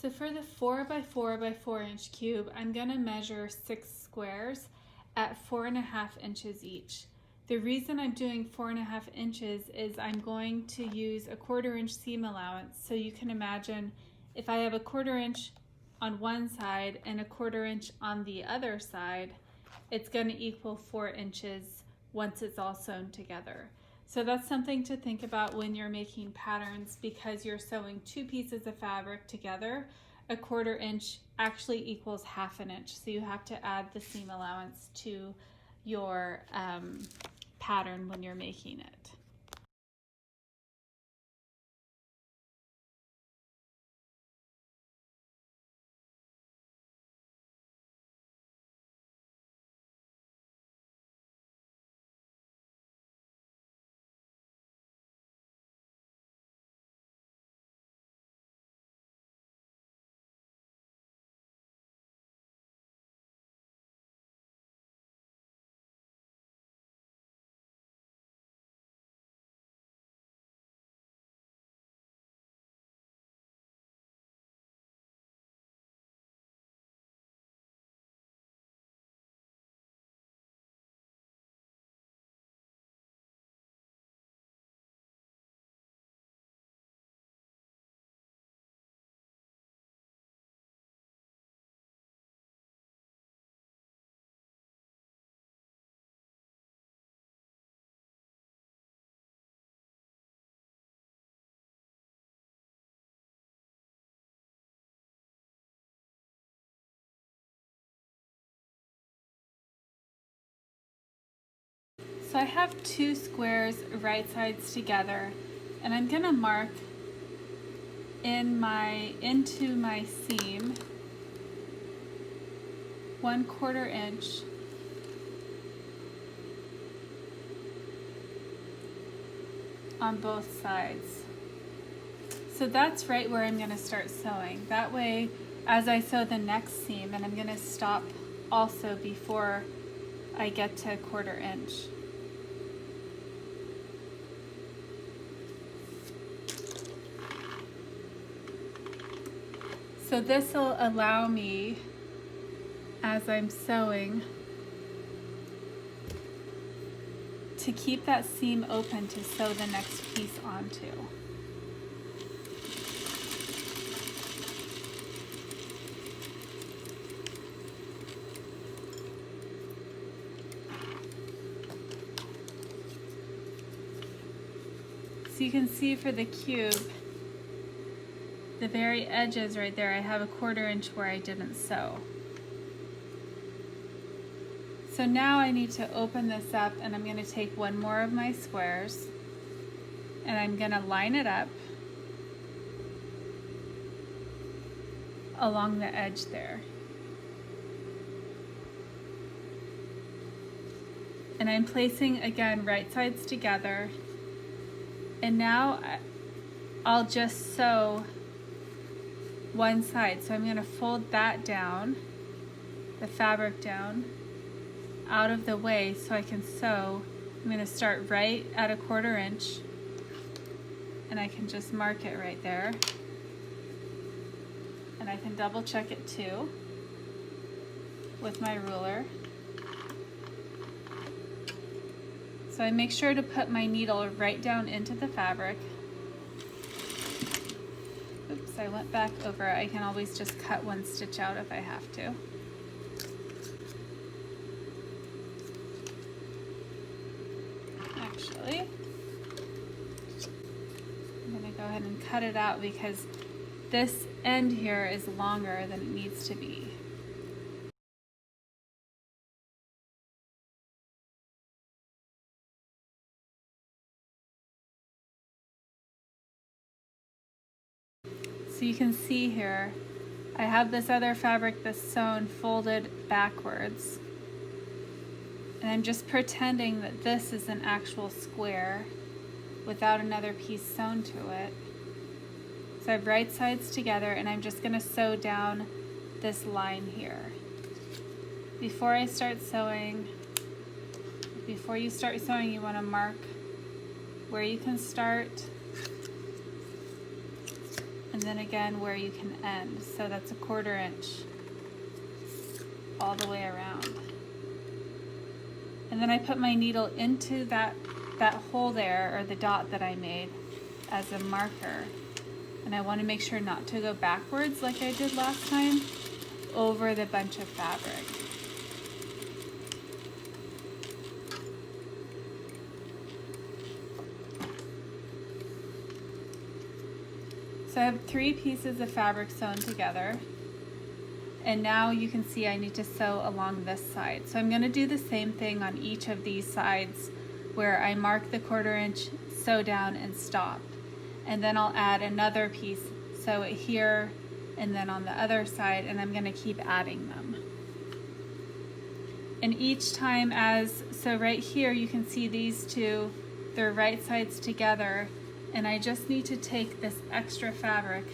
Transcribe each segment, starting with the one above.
So for the 4 by 4 by 4 inch cube, I'm going to measure 6 squares at 4.5 inches each. The reason I'm doing 4.5 inches is I'm going to use a 1/4 inch seam allowance. So you can imagine if I have a 1/4 inch on one side and a 1/4 inch on the other side, it's going to equal 4 inches once it's all sewn together. So that's something to think about when you're making patterns, because you're sewing two pieces of fabric together. A 1/4 inch actually equals 1/2 inch. So you have to add the seam allowance to your pattern when you're making it. So I have two squares right sides together, and I'm going to mark into my seam 1/4 inch on both sides. So that's right where I'm going to start sewing. That way, as I sew the next seam, and I'm going to stop also before I get to 1/4 inch. So this will allow me, as I'm sewing, to keep that seam open to sew the next piece onto. So you can see for the cube, the very edges right there, I have a 1/4 inch where I didn't sew. So now I need to open this up, and I'm going to take one more of my squares and I'm going to line it up along the edge there. And I'm placing, again, right sides together. And now I'll just sew one side. So I'm going to fold that down, the fabric down, out of the way so I can sew. I'm going to start right at a 1/4 inch, and I can just mark it right there. And I can double check it too with my ruler. So I make sure to put my needle right down into the fabric. Oops, I went back over. I can always just cut one stitch out if I have to. Actually, I'm going to go ahead and cut it out because this end here is longer than it needs to be. So you can see here, I have this other fabric that's sewn folded backwards. And I'm just pretending that this is an actual square without another piece sewn to it. So I have right sides together, and I'm just going to sew down this line here. Before you start sewing, you want to mark where you can start and then again where you can end. So that's a 1/4 inch all the way around. And then I put my needle into that hole there, or the dot that I made, as a marker. And I want to make sure not to go backwards like I did last time over the bunch of fabric. So I have 3 pieces of fabric sewn together. And now you can see I need to sew along this side. So I'm going to do the same thing on each of these sides where I mark the 1/4 inch, sew down, and stop. And then I'll add another piece, sew it here, and then on the other side, and I'm going to keep adding them. And each time so right here you can see these two, they're right sides together, and I just need to take this extra fabric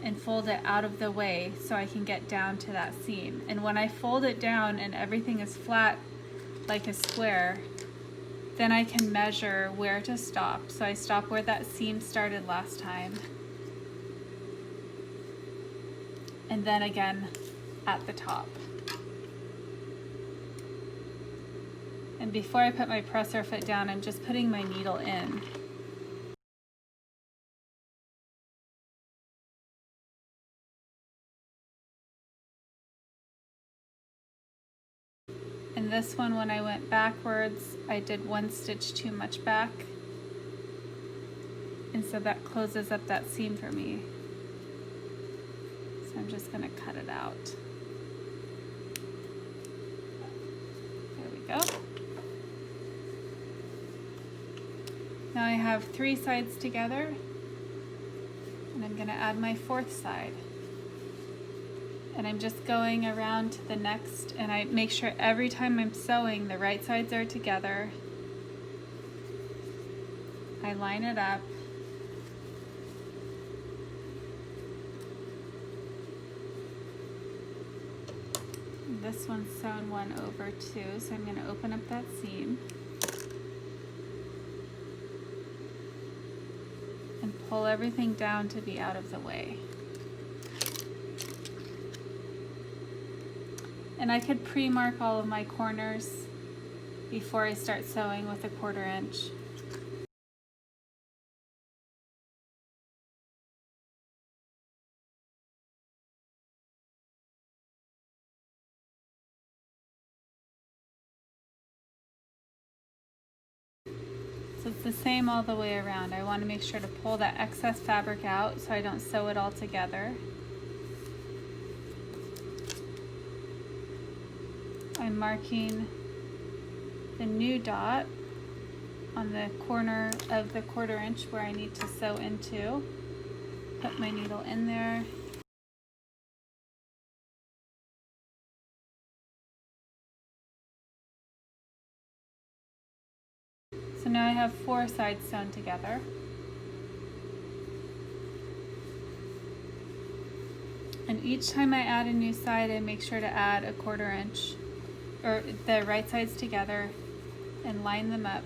and fold it out of the way so I can get down to that seam. And when I fold it down and everything is flat like a square, then I can measure where to stop. So I stop where that seam started last time, and then again at the top. And before I put my presser foot down, I'm just putting my needle in. And this one, when I went backwards, I did 1 stitch too much back, and so that closes up that seam for me. So I'm just going to cut it out. There we go. Now I have 3 sides together, and I'm going to add my 4th side. And I'm just going around to the next, and I make sure every time I'm sewing the right sides are together. I line it up. And this one's sewn 1/2, so I'm going to open up that seam and pull everything down to be out of the way. And I could pre-mark all of my corners before I start sewing with a 1/4 inch. So it's the same all the way around. I want to make sure to pull that excess fabric out so I don't sew it all together. I'm marking the new dot on the corner of the 1/4 inch where I need to sew into. Put my needle in there. So now I have 4 sides sewn together. And each time I add a new side, I make sure to add a 1/4 inch, or the right sides together, and line them up.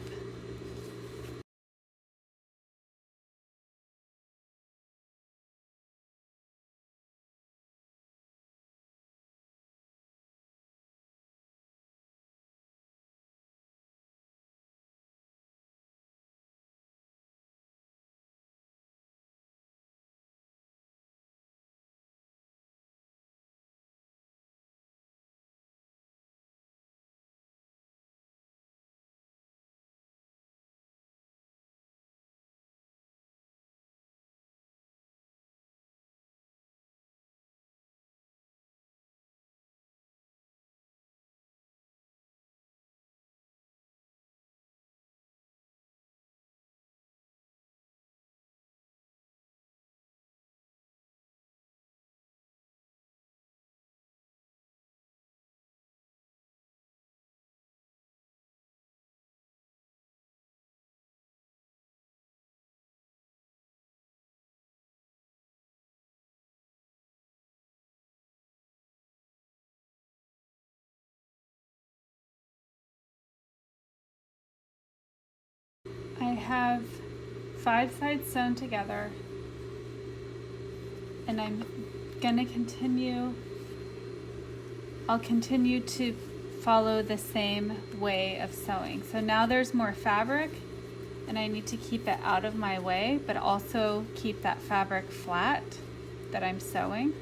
I have 5 sides sewn together, and I'm gonna continue, I'll continue to follow the same way of sewing. So now there's more fabric and I need to keep it out of my way, but also keep that fabric flat that I'm sewing.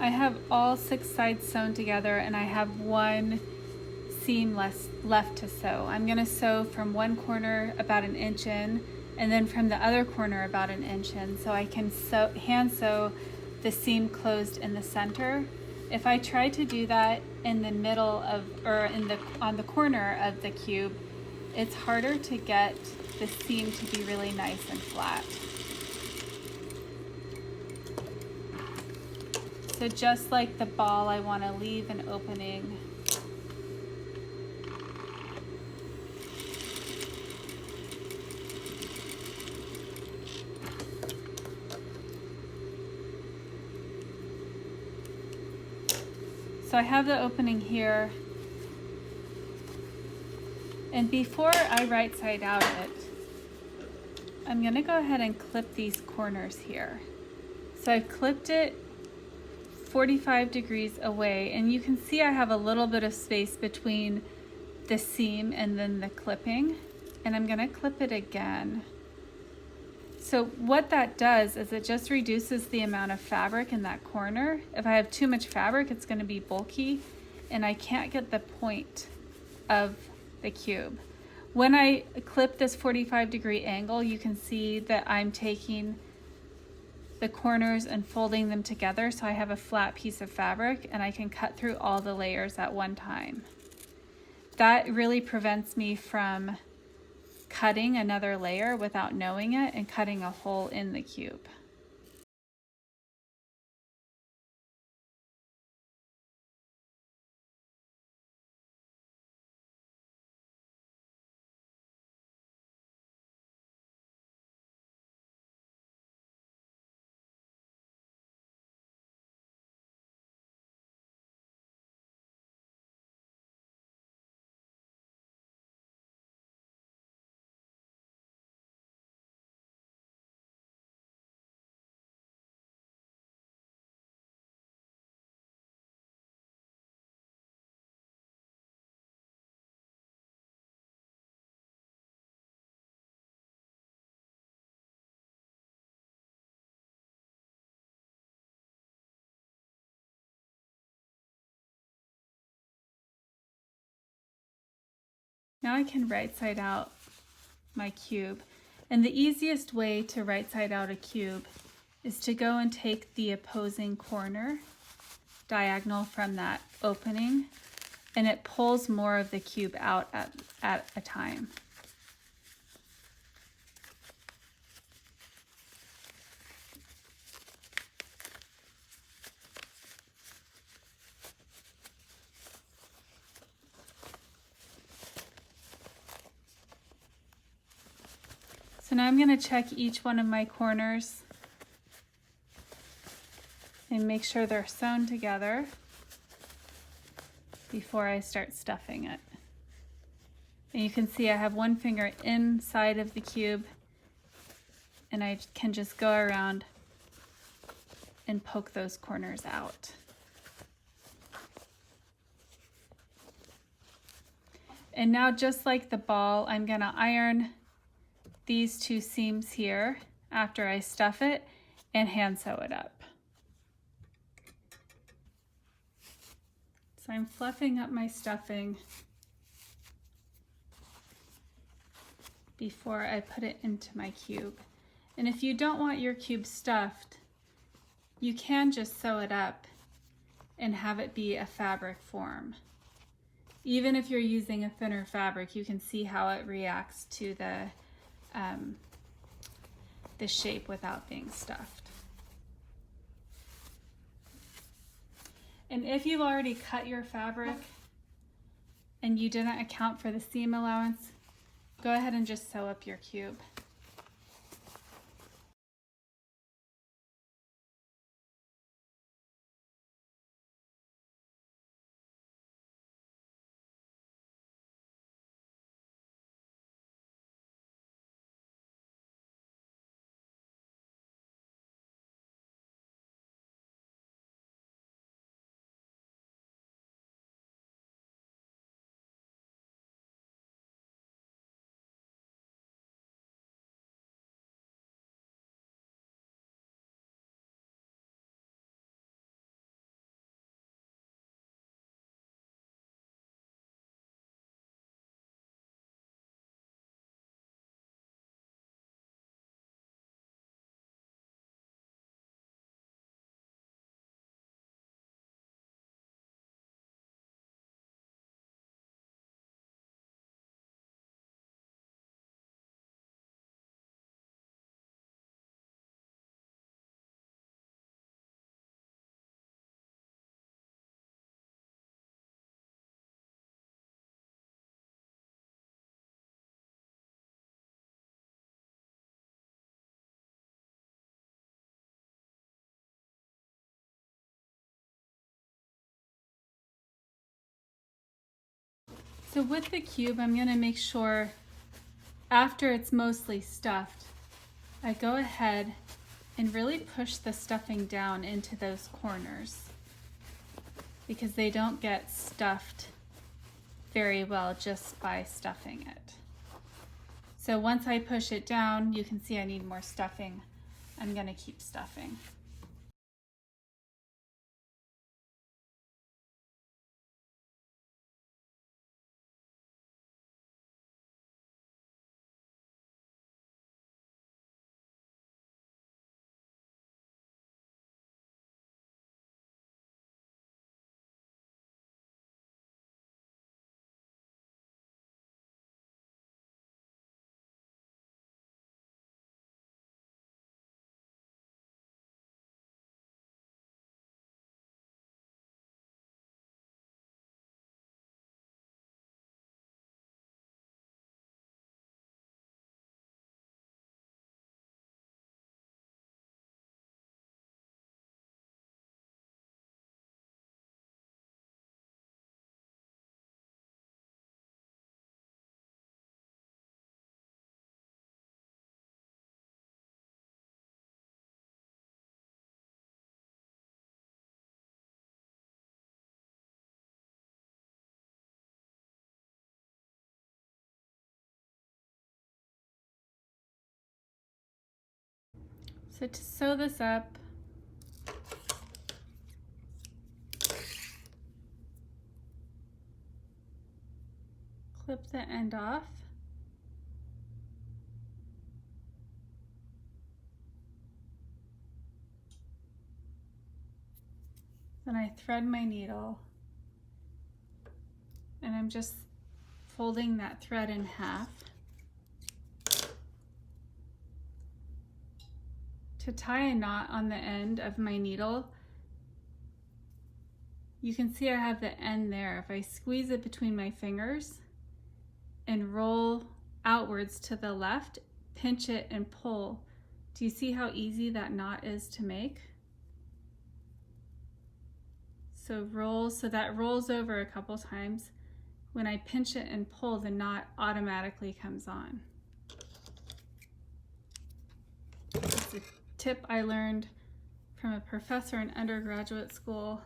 I have all 6 sides sewn together and I have one seam left to sew. I'm going to sew from one corner about 1 inch in and then from the other corner about 1 inch in, so I can hand sew the seam closed in the center. If I try to do that in the middle of, or on the corner of the cube, it's harder to get the seam to be really nice and flat. So just like the ball, I want to leave an opening. So I have the opening here. And before I right side out it, I'm going to go ahead and clip these corners here. So I've clipped it 45 degrees away, and you can see I have a little bit of space between the seam and then the clipping, and I'm going to clip it again. So what that does is it just reduces the amount of fabric in that corner. If I have too much fabric, it's going to be bulky and I can't get the point of the cube. When I clip this 45-degree angle, you can see that I'm taking the corners and folding them together so I have a flat piece of fabric and I can cut through all the layers at one time. That really prevents me from cutting another layer without knowing it and cutting a hole in the cube. Now I can right side out my cube. And the easiest way to right side out a cube is to go and take the opposing corner diagonal from that opening, and it pulls more of the cube out at a time. So now I'm going to check each one of my corners and make sure they're sewn together before I start stuffing it. And you can see I have one finger inside of the cube, and I can just go around and poke those corners out. And now, just like the ball, I'm gonna iron these two seams here after I stuff it and hand sew it up. So I'm fluffing up my stuffing before I put it into my cube. And if you don't want your cube stuffed, you can just sew it up and have it be a fabric form. Even if you're using a thinner fabric, you can see how it reacts to the shape without being stuffed. And if you've already cut your fabric and you didn't account for the seam allowance, go ahead and just sew up your cube. So with the cube, I'm gonna make sure after it's mostly stuffed, I go ahead and really push the stuffing down into those corners because they don't get stuffed very well just by stuffing it. So once I push it down, you can see I need more stuffing. I'm gonna keep stuffing. So to sew this up, clip the end off. Then I thread my needle, and I'm just folding that thread in half. To tie a knot on the end of my needle, you can see I have the end there. If I squeeze it between my fingers and roll outwards to the left, pinch it and pull, do you see how easy that knot is to make? So roll, so that rolls over a couple times, when I pinch it and pull, the knot automatically comes on. It's a tip I learned from a professor in undergraduate school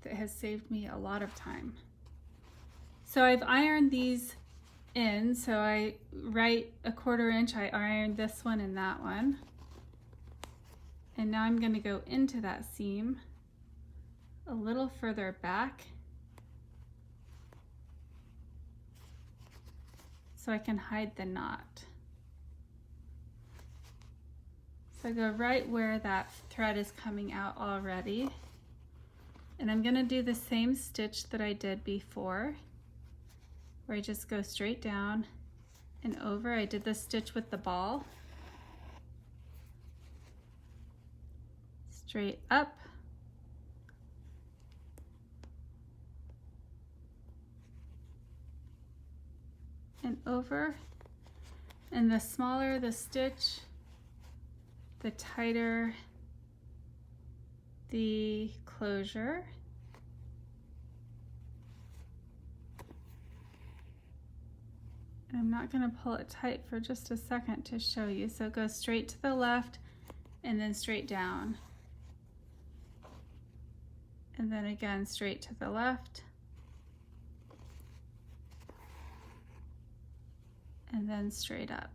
that has saved me a lot of time. So I've ironed these in, so I right 1/4 inch, I ironed this one and that one. And now I'm going to go into that seam a little further back so I can hide the knot. So I go right where that thread is coming out already. And I'm going to do the same stitch that I did before, where I just go straight down and over. I did this stitch with the ball. Straight up. And over. And the smaller the stitch, the tighter the closure. And I'm not going to pull it tight for just a second to show you. So it goes straight to the left and then straight down. And then again straight to the left. And then straight up.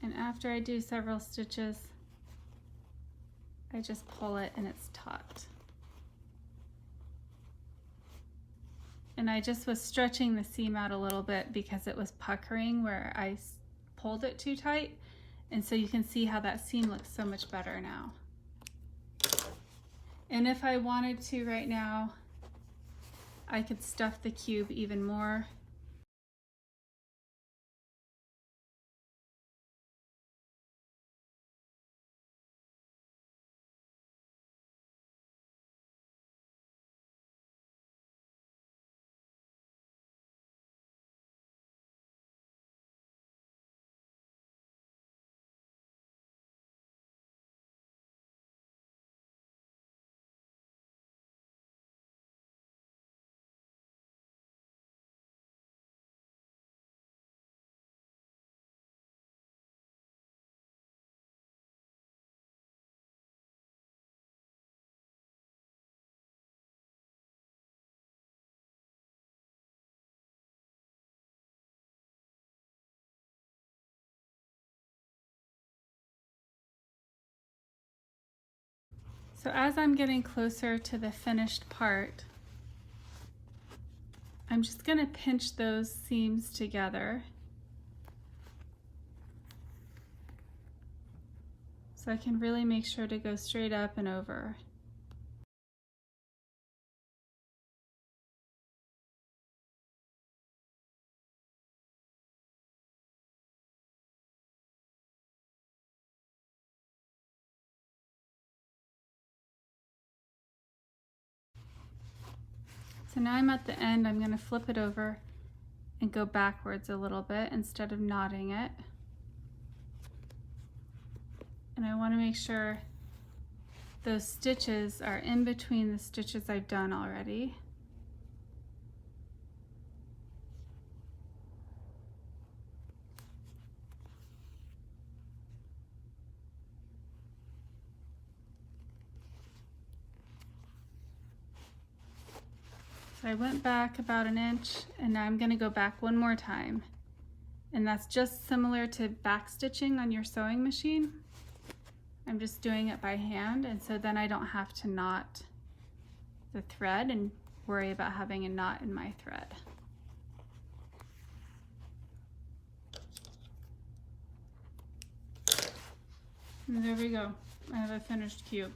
And after I do several stitches, I just pull it and it's taut. And I just was stretching the seam out a little bit because it was puckering where I pulled it too tight. And so you can see how that seam looks so much better now. And if I wanted to right now, I could stuff the cube even more. So as I'm getting closer to the finished part, I'm just going to pinch those seams together so I can really make sure to go straight up and over. So now I'm at the end, I'm going to flip it over and go backwards a little bit instead of knotting it. And I want to make sure those stitches are in between the stitches I've done already. So I went back about 1 inch and now I'm going to go back one more time. And that's just similar to back stitching on your sewing machine. I'm just doing it by hand, and so then I don't have to knot the thread and worry about having a knot in my thread. And there we go. I have a finished cube.